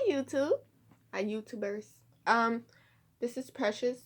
YouTube. Hi YouTubers. This is Precious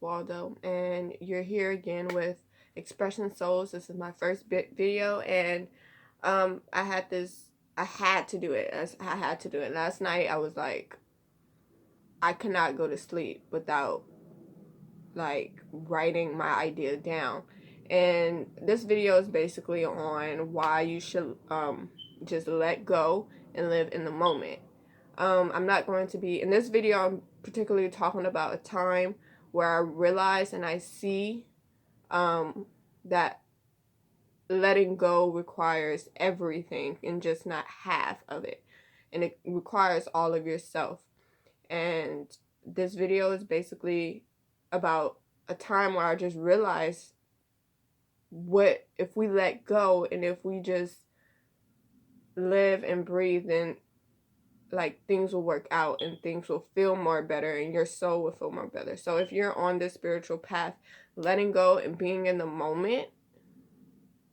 Waldo, and you're here again with Expression Souls. This is my first video, and I had to do it. I had to do it. Last night I was like, I could not go to sleep without like writing my idea down. And this video is basically on why you should just let go and live in the moment. I'm not going to be in this video. I'm particularly talking about a time where I realize and I see that letting go requires everything and just not half of it, and it requires all of yourself. And this video is basically about a time where I just realized, what if we let go and if we just live and breathe, then like things will work out and things will feel more better and your soul will feel more better. So if you're on this spiritual path, letting go and being in the moment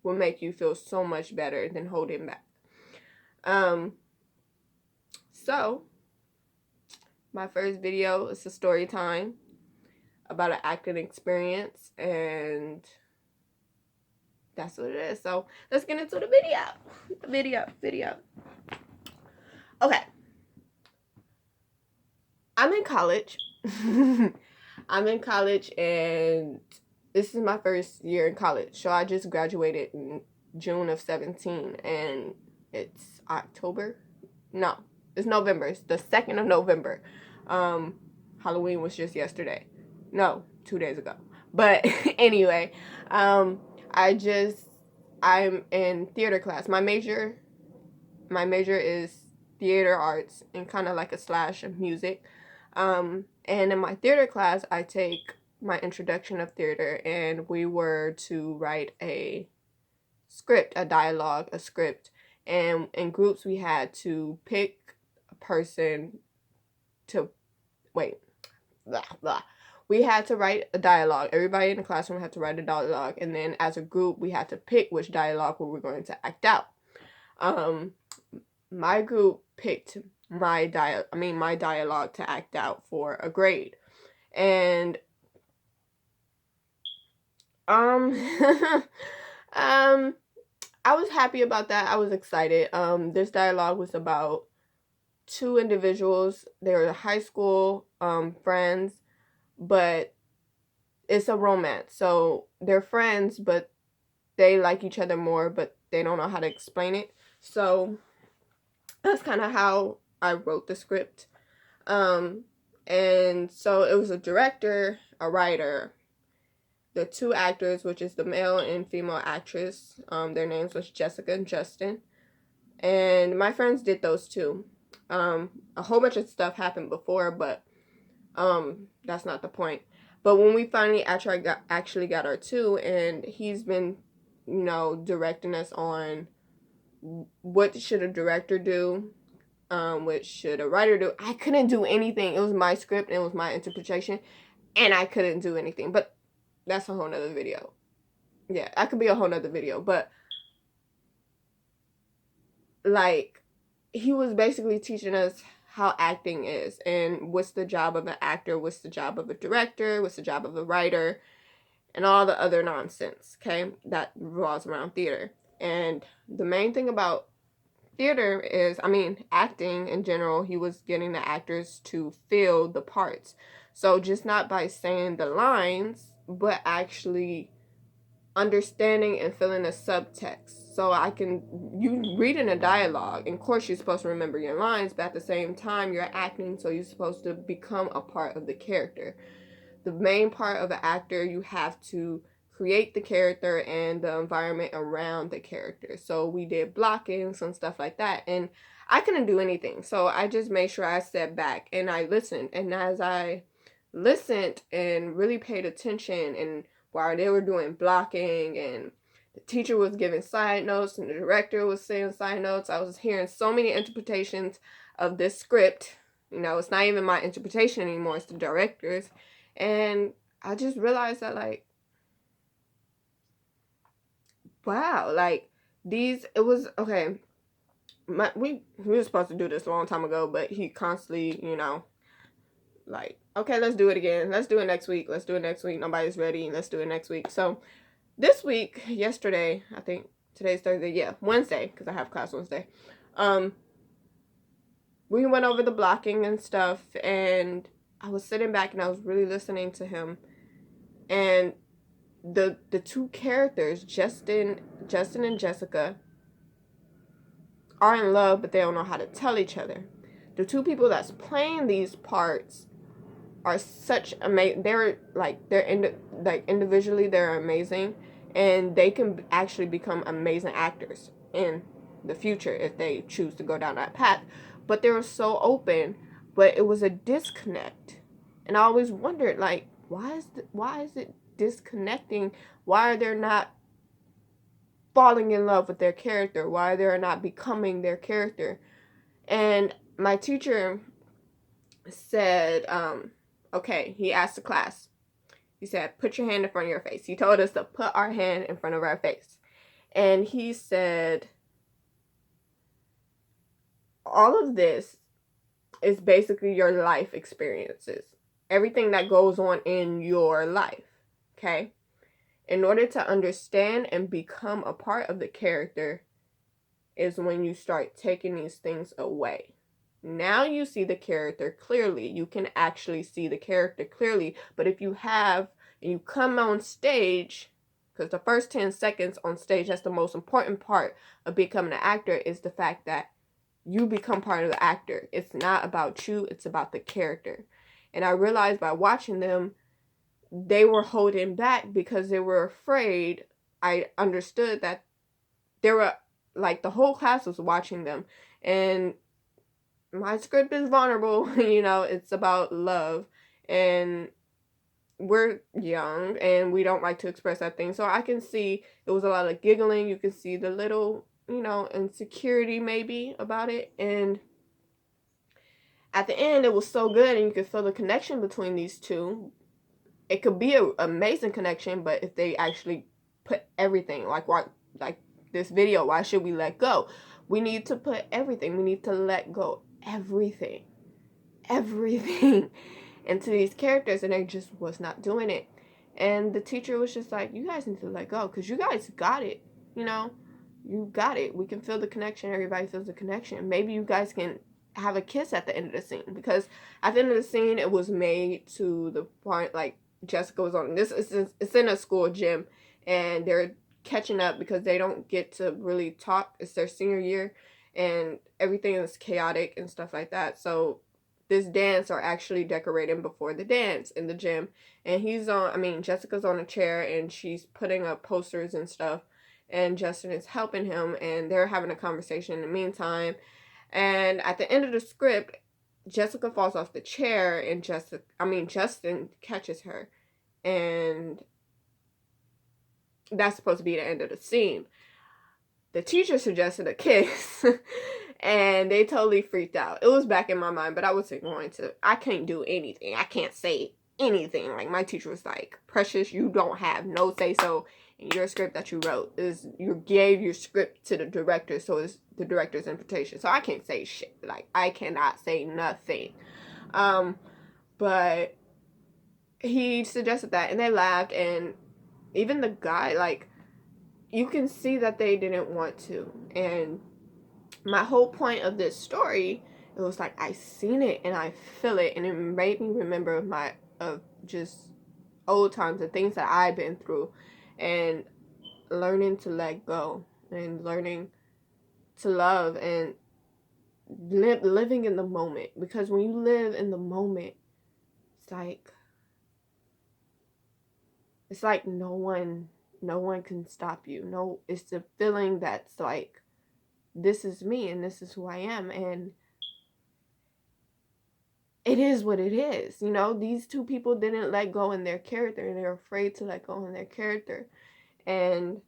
will make you feel so much better than holding back. So my first video is a story time about an acting experience, and that's what it is. So let's get into the video. Okay. I'm in college. I'm in college, and this is my first year in college. So I just graduated in June of 17, and it's October. No, it's November. It's the 2nd of November. Halloween was just yesterday. No, 2 days ago. But anyway, I'm in theater class. My major is theater arts and kind of like a slash of music. And in my theater class, I take my introduction of theater, and we were to write a script, a dialogue, a script. And in groups, we had to pick a person to, blah, blah. We had to write a dialogue. Everybody in the classroom had to write a dialogue. And then as a group, we had to pick which dialogue we were going to act out. My group picked my dialogue to act out for a grade. And I was happy about that. I was excited. This dialogue was about two individuals. They were high school friends, but it's a romance. So they're friends, but they like each other more, but they don't know how to explain it. So that's kind of how I wrote the script. And so it was a director, a writer, the two actors, which is the male and female actress. Their names was Jessica and Justin. And my friends did those two. A whole bunch of stuff happened before, but that's not the point. But when we finally actually got our two, and he's been, directing us on what should a director do, what should a writer do. I couldn't do anything. It was my script and it was my interpretation, and I couldn't do anything. But that's a whole nother video. Yeah, that could be a whole nother video. But like, he was basically teaching us how acting is and what's the job of an actor, what's the job of a director, what's the job of a writer, and all the other nonsense, okay, that revolves around theater. And the main thing about theater is, acting in general, he was getting the actors to feel the parts. So just not by saying the lines, but actually understanding and feeling the subtext. So you reading a dialogue, and of course you're supposed to remember your lines, but at the same time you're acting, so you're supposed to become a part of the character. The main part of an actor, you have to create the character and the environment around the character. So we did blockings and stuff like that, and I couldn't do anything. So I just made sure I sat back and I listened. And as I listened and really paid attention, and while they were doing blocking and the teacher was giving side notes and the director was saying side notes, I was hearing so many interpretations of this script. It's not even my interpretation anymore, it's the director's. And I just realized that, like, wow, like, it was, okay, we were supposed to do this a long time ago, but he constantly, you know, like, okay, let's do it again. Let's do it next week. Let's do it next week. Nobody's ready. Let's do it next week. So this week, yesterday, I think today's Thursday. Yeah, Wednesday, because I have class Wednesday. We went over the blocking and stuff, and I was sitting back and I was really listening to him. And the two characters, Justin and Jessica, are in love, but they don't know how to tell each other. The two people that's playing these parts are such amazing. Individually they're amazing, and they can actually become amazing actors in the future if they choose to go down that path. But they were so open, but it was a disconnect, and I always wondered, like, why is it disconnecting? Why are they not falling in love with their character? Why they're not becoming their character? And my teacher said, okay, he asked the class, he said, put your hand in front of your face. He told us to put our hand in front of our face. And he said, all of this is basically your life experiences. Everything that goes on in your life, okay? In order to understand and become a part of the character is when you start taking these things away. Now you see the character clearly. You can actually see the character clearly. But if you have, and you come on stage, because the first 10 seconds on stage, that's the most important part of becoming an actor, is the fact that you become part of the actor. It's not about you, it's about the character. And I realized by watching them, they were holding back because they were afraid. I understood that they were, like, the whole class was watching them. And my script is vulnerable, you know, it's about love. And we're young and we don't like to express that thing. So I can see it was a lot of giggling. You can see the little, you know, insecurity maybe about it. And at the end, it was so good, and you could feel the connection between these two. It could be an amazing connection, but if they actually put everything, like this video, why should we let go? We need to put everything. We need to let go everything into these characters, and they just was not doing it. And the teacher was just like, you guys need to let go, because you guys got it, you know, you got it. We can feel the connection. Everybody feels the connection. Maybe you guys can have a kiss at the end of the scene, because at the end of the scene, it was made to the point, like, Jessica was on this. It's in a school gym, and they're catching up because they don't get to really talk. It's their senior year, and everything is chaotic and stuff like that. So this dance are actually decorating before the dance in the gym, and Jessica's on a chair and she's putting up posters and stuff, and Justin is helping him, and they're having a conversation in the meantime. And at the end of the script, Jessica falls off the chair, and Justin catches her, and that's supposed to be the end of the scene. The teacher suggested a kiss, and they totally freaked out. It was back in my mind, but I wasn't going to. I can't do anything. I can't say anything. Like, my teacher was like, Precious, you don't have no say-so in your script that you wrote. You gave your script to the director, so it's the director's invitation. So I can't say shit. Like, I cannot say nothing. But he suggested that, and they laughed, and even the guy, like, you can see that they didn't want to. And my whole point of this story, it was like, I seen it and I feel it, and it made me remember of just old times and things that I've been through, and learning to let go, and learning to love, and living in the moment. Because when you live in the moment, it's like no one can stop you. No, it's the feeling that's like, this is me and this is who I am, and it is what it is. You know, these two people didn't let go in their character, and they're afraid to let go in their character. And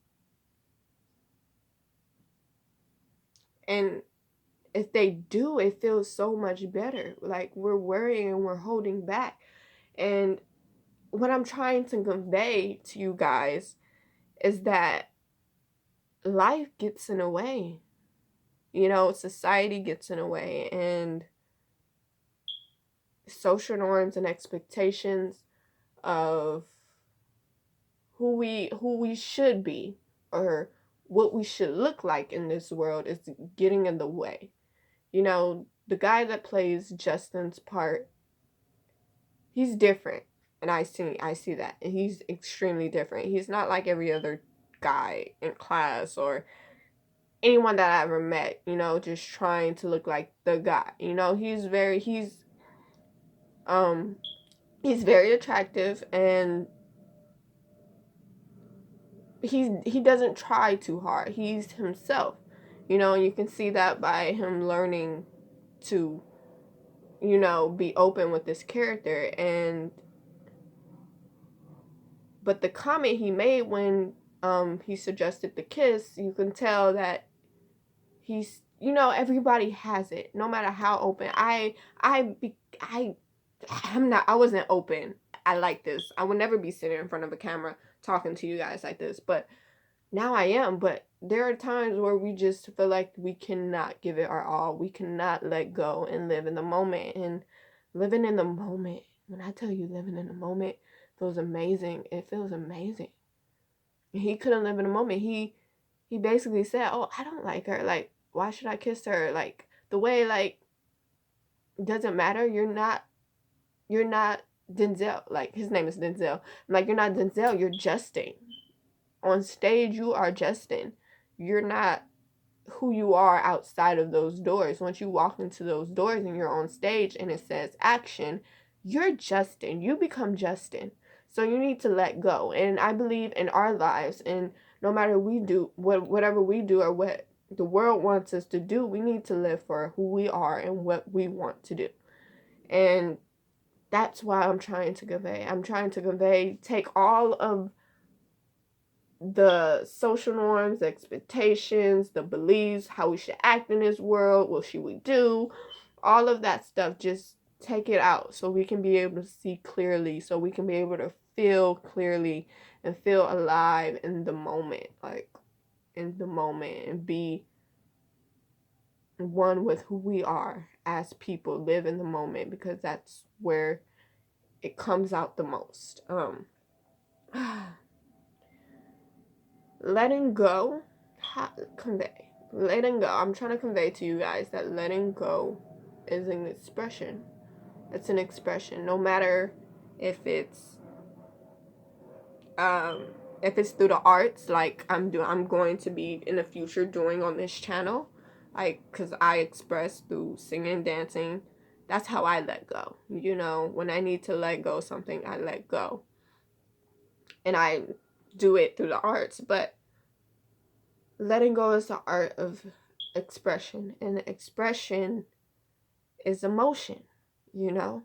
if they do, it feels so much better. Like, we're worrying and we're holding back. And what I'm trying to convey to you guys is that life gets in the way. You know, society gets in the way, and social norms and expectations of who we should be, or what we should look like in this world, is getting in the way. You know, the guy that plays Justin's part, he's different. And I see that. And he's extremely different. He's not like every other guy in class or anyone that I ever met, you know, just trying to look like the guy. You know, um he's very attractive, and he doesn't try too hard. He's himself. You know, and you can see that by him learning to, you know, be open with this character. And but the comment he made when he suggested the kiss, you can tell that he's, you know, everybody has it, no matter how open. I wasn't open. I like this. I would never be sitting in front of a camera talking to you guys like this, but now I am. But there are times where we just feel like we cannot give it our all. We cannot let go and live in the moment. And living in the moment, when I tell you living in the moment feels amazing, it feels amazing. He couldn't live in the moment. He basically said, "Oh, I don't like her. Like, why should I kiss her? Like, the way, like, doesn't matter. You're not Denzel. Like, his name is Denzel. I'm like, you're not Denzel. You're Justin. On stage, you are Justin. You're not who you are outside of those doors. Once you walk into those doors and you're on stage and it says action, you're Justin. You become Justin. So you need to let go. And I believe in our lives, and no matter we do whatever we do or what the world wants us to do, we need to live for who we are and what we want to do. And that's why I'm trying to convey. I'm trying to convey, take all of the social norms, the expectations, the beliefs, how we should act in this world, what should we do, all of that stuff, just take it out so we can be able to see clearly, so we can be able to feel clearly and feel alive in the moment, like in the moment, and be one with who we are as people, live in the moment, because that's where it comes out the most. Letting go, convey. Letting go. I'm trying to convey to you guys that letting go is an expression. It's an expression. No matter if it's um through the arts, like I'm going to be in the future doing on this channel, like, because I express through singing, dancing. That's how I let go. You know, when I need to let go something, I let go, and I do it through the arts. But letting go is the art of expression, and expression is emotion, you know.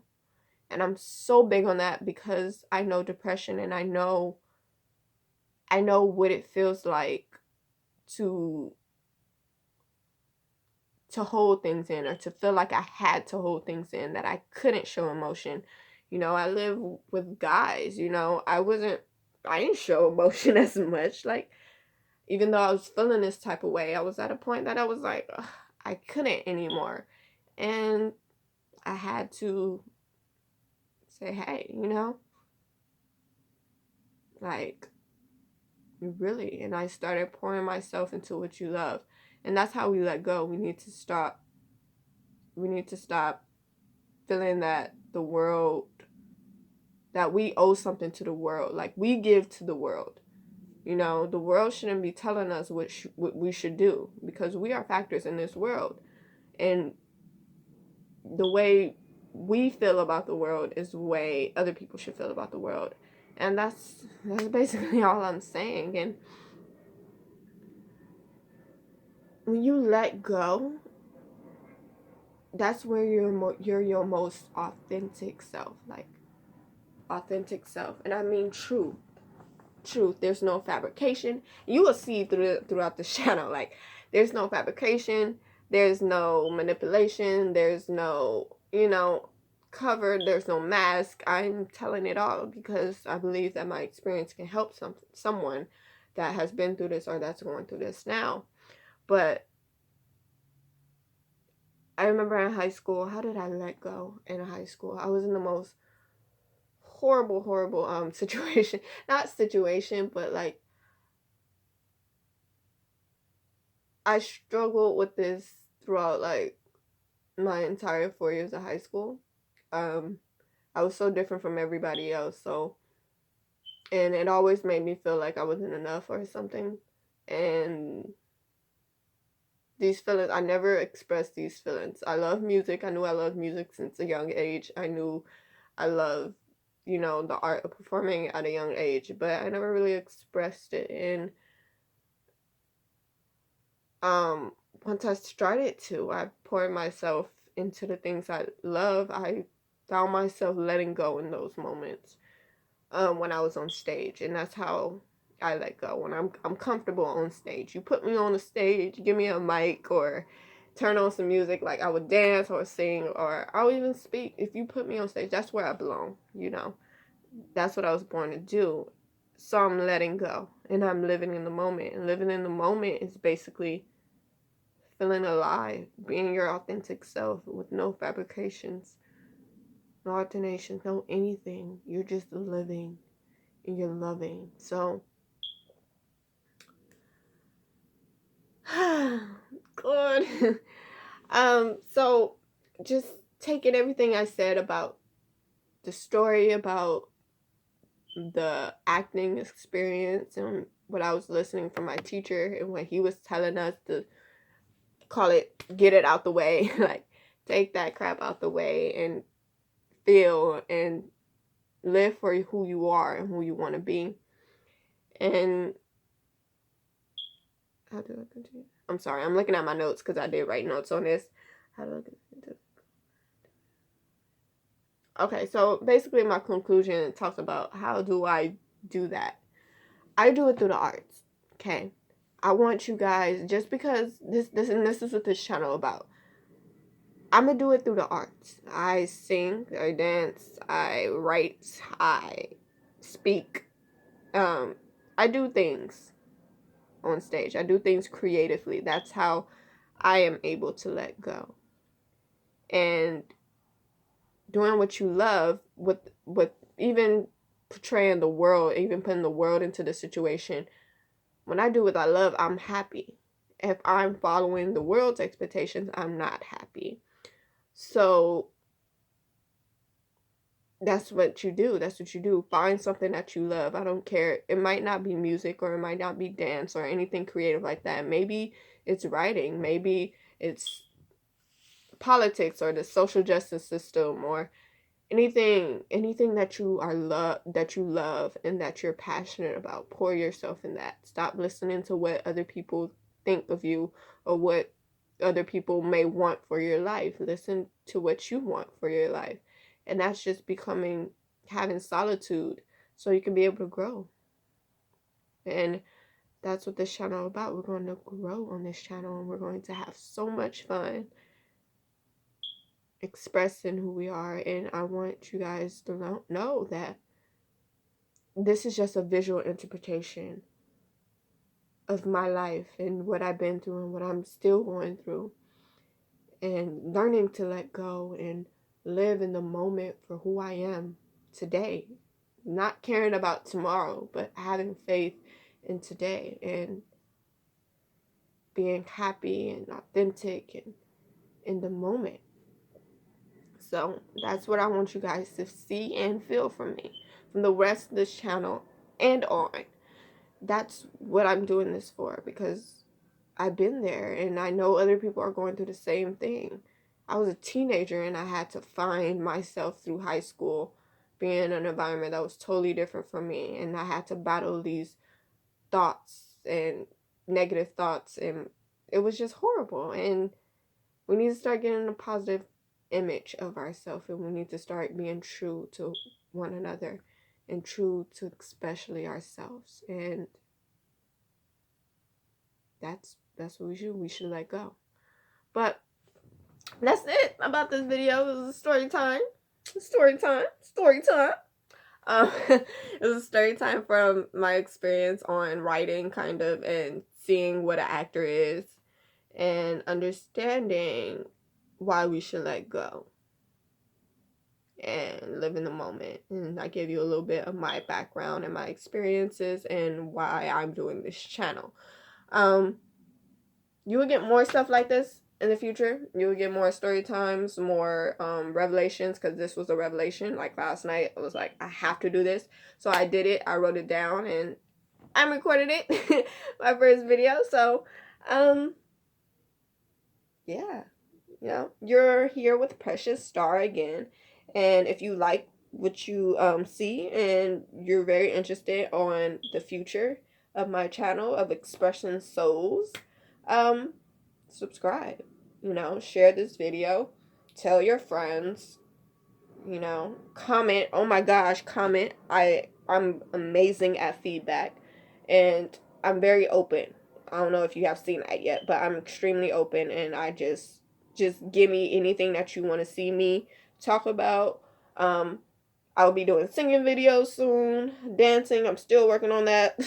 And I'm so big on that because I know depression, and I know what it feels like to hold things in, or to feel like I had to hold things in, that I couldn't show emotion. You know, I live with guys, you know, I didn't show emotion as much. Like, even though I was feeling this type of way, I was at a point that I was like, ugh, I couldn't anymore. And I had to say, hey, you know, like, you really, and I started pouring myself into what you love. And that's how we let go. We need to stop feeling that the world, that we owe something to the world. Like, we give to the world. You know, the world shouldn't be telling us what we should do, because we are factors in this world. And the way we feel about the world is the way other people should feel about the world. And that's basically all I'm saying. And when you let go, that's where you're your most authentic self. Like, authentic self. And I mean truth. There's no fabrication. You will see throughout the channel, like, there's no fabrication, there's no manipulation, there's no, you know, cover, there's no mask. I'm telling it all because I believe that my experience can help someone that has been through this or that's going through this now. But I remember in high school, how did I let go in high school? I was in the most horrible situation. Not situation, but like I struggled with this throughout like my entire 4 years of high school. Um, I was so different from everybody else, and it always made me feel like I wasn't enough or something. And these feelings, I never expressed these feelings. I love music. I knew I loved music since a young age. I knew I loved, the art of performing at a young age, but I never really expressed it. And once I started to, I poured myself into the things I love. I found myself letting go in those moments when I was on stage, and that's how I let go. When I'm comfortable on stage, you put me on the stage, give me a mic or turn on some music, like I would dance or sing or I'll even speak. If you put me on stage, that's where I belong. That's what I was born to do. So I'm letting go and I'm living in the moment. And living in the moment is basically feeling alive, being your authentic self with no fabrications, no alternations, no anything. You're just living and you're loving. So, good. So just taking everything I said about the story, about the acting experience, and what I was listening from my teacher, and when he was telling us to call it, get it out the way, like take that crap out the way and feel and live for who you are and who you want to be. And how do I continue? I'm sorry, I'm looking at my notes because I did write notes on this. How do I continue? Okay, so basically my conclusion talks about how do I do that. I do it through the arts. Okay. I want you guys, just because this is what this channel about. I'm gonna do it through the arts. I sing, I dance, I write, I speak. I do things on stage. I do things creatively. That's how I am able to let go. And doing what you love with even portraying the world, even putting the world into the situation. When I do what I love, I'm happy. If I'm following the world's expectations, I'm not happy. So that's what you do. That's what you do. Find something that you love. I don't care. It might not be music or it might not be dance or anything creative like that. Maybe it's writing. Maybe it's politics or the social justice system or anything that you love and that you're passionate about. Pour yourself in that. Stop listening to what other people think of you or what other people may want for your life. Listen to what you want for your life. And that's just having solitude so you can be able to grow. And that's what this channel is about. We're going to grow on this channel and we're going to have so much fun expressing who we are. And I want you guys to know that this is just a visual interpretation of my life and what I've been through and what I'm still going through, and learning to let go and live in the moment for who I am today, not caring about tomorrow, but having faith in today and being happy and authentic and in the moment. So that's what I want you guys to see and feel from me, from the rest of this channel and on. That's what I'm doing this for, because I've been there and I know other people are going through the same thing. I was a teenager and I had to find myself through high school, being in an environment that was totally different from me, and I had to battle these thoughts and negative thoughts, and it was just horrible. And we need to start getting a positive image of ourselves, and we need to start being true to one another and true to especially ourselves. And that's what we should let go. But that's it about this video. It was a story time. It was a story time from my experience on writing, kind of, and seeing what an actor is and understanding why we should let go and live in the moment. And I give you a little bit of my background and my experiences and why I'm doing this channel. You will get more stuff like this in the future. You will get more story times, more revelations, because this was a revelation. Like last night, I was like, I have to do this. So I did it. I wrote it down and I recorded it. My first video. So, yeah. You know, you're here with Precious Star again. And if you like what you see and you're very interested on the future of my channel of Expression Souls, subscribe. You know, share this video, tell your friends, you know, comment. Oh my gosh, comment. I'm amazing at feedback and I'm very open. I don't know if you have seen that yet, but I'm extremely open and I just give me anything that you want to see me talk about. I'll be doing singing videos soon, dancing. I'm still working on that.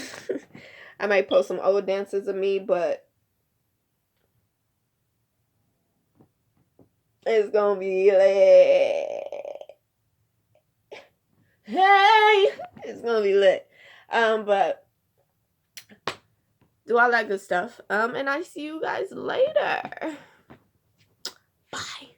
I might post some old dances of me, but it's gonna be lit. Hey, it's gonna be lit. But do all that good stuff. And I see you guys later. Bye.